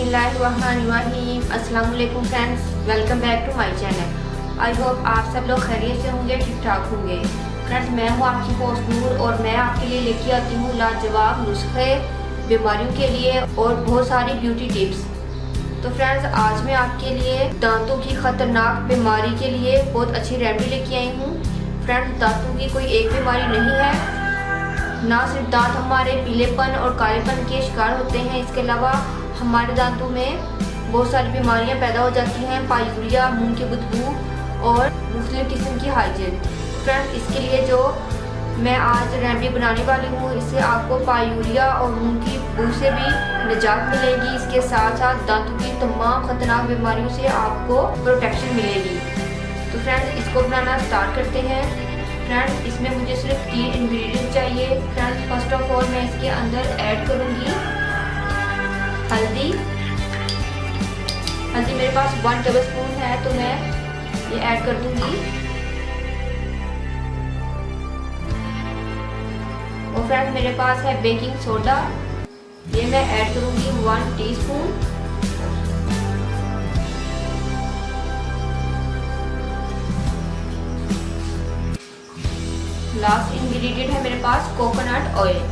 बिस्मिल्लाहिर्रहमानिर्रहीम। अस्सलाम वालेकुम friends, welcome back to my channel. I hope आप सब लोग खैरियत से होंगे, ठीक ठाक होंगे। फ्रेंड्स, मैं हूँ आपकी होस्ट नूर और मैं आपके लिए लेके आती हूँ लाजवाब नुस्खे बीमारियों के लिए और बहुत सारी ब्यूटी टिप्स। तो फ्रेंड्स, आज मैं आपके लिए दांतों की खतरनाक बीमारी के लिए बहुत अच्छी रेमेडी लेके आई हूँ। फ्रेंड्स, दांतों की कोई एक बीमारी नहीं है, ना सिर्फ दांत हमारे पीलेपन और कालेपन के शिकार होते हैं, इसके अलावा हमारे दांतों में बहुत सारी बीमारियां पैदा हो जाती हैं, पायूरिया, मुंह की बदबू और मुख्तलिफ किस्म की हाइजीन। फ्रेंड्स, इसके लिए जो मैं आज रेमेडी बनाने वाली हूँ, इससे आपको पायूरिया और मुंह की बदबू से भी निजात मिलेगी। इसके साथ साथ दांतों की तमाम खतरनाक बीमारियों से आपको प्रोटेक्शन मिलेगी। तो फ्रेंड्स, इसको बनाना स्टार्ट करते हैं। फ्रेंड्स, इसमें मुझे सिर्फ 3 इंग्रेडिएंट चाहिए। फ्रेंड्स, फर्स्ट ऑफ ऑल मैं इसके अंदर ऐड करूँगी हल्दी। हल्दी मेरे पास 1 टेबलस्पून है, तो मैं ये ऐड कर दूंगी। और फ्रेंड्स, मेरे पास है बेकिंग सोडा, ये मैं ऐड करूंगी 1 टीस्पून। लास्ट इंग्रेडिएंट है मेरे पास coconut oil.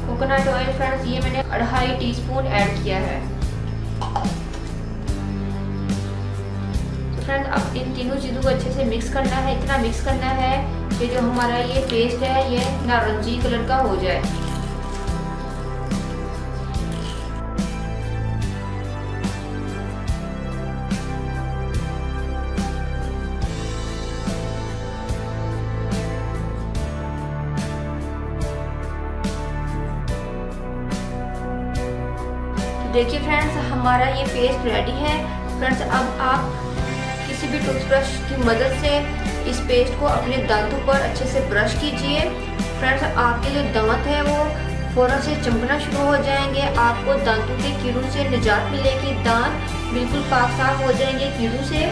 Coconut oil friends, ये मैंने 2.5 टीस्पून ऐड किया है। तो फ्रेंड्स, अब इन तीनों चीज़ों को अच्छे से मिक्स करना है। इतना मिक्स करना है कि जो हमारा ये पेस्ट है ये नारंगी कलर का हो जाए। देखिए फ्रेंड्स, हमारा ये पेस्ट रेडी है। फ्रेंड्स, अब आप किसी भी टूथब्रश की मदद से इस पेस्ट को अपने दांतों पर अच्छे से ब्रश कीजिए। फ्रेंड्स, आपके जो दांत हैं वो फौरन से चमकना शुरू हो जाएंगे। आपको दांतों के कीड़ों से निजात मिलेगी, दांत बिल्कुल पाक साफ हो जाएंगे कीड़ों से।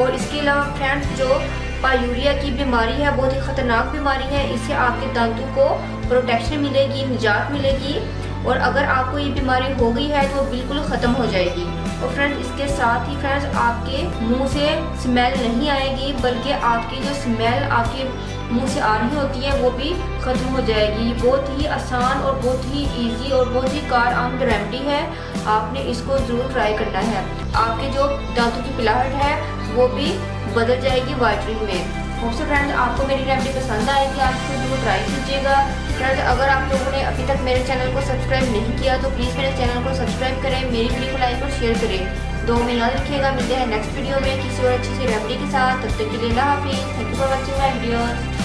और इसके अलावा फ्रेंड्स, जो पायूरिया की बीमारी है बहुत ही खतरनाक बीमारी है, इससे आपके दांतों को प्रोटेक्शन मिलेगी, निजात मिलेगी। और अगर आपको ये बीमारी हो गई है तो बिल्कुल ख़त्म हो जाएगी। और फ्रेंड्स, इसके साथ ही फ्रेंड्स, आपके मुंह से स्मेल नहीं आएगी, बल्कि आपकी जो स्मेल आपके मुंह से आ रही होती है वो भी ख़त्म हो जाएगी। बहुत ही आसान और बहुत ही इजी और बहुत ही कारआमद रेमेडी है। आपने इसको ज़रूर ट्राई करना है। आपके जो दांतों की पिलाहट है वो भी बदल जाएगी वाइटनिंग में। होपसो फ्रेंड्स, आपको मेरी रेमेडी पसंद आएगी, आप इसको जरूर ट्राई कीजिएगा। फ्रेंड्स, अगर आप लोगों ने अभी तक मेरे चैनल को सब्सक्राइब नहीं किया तो प्लीज़ मेरे चैनल को सब्सक्राइब करें, मेरी वीडियो को लाइक और शेयर करें। दो में याद रखिएगा। मिलते हैं नेक्स्ट वीडियो में किसी और अच्छी सी रेमेडी के साथ। तब तक के लिए अल्लाह हाफिज़। Thank you for watching my videos.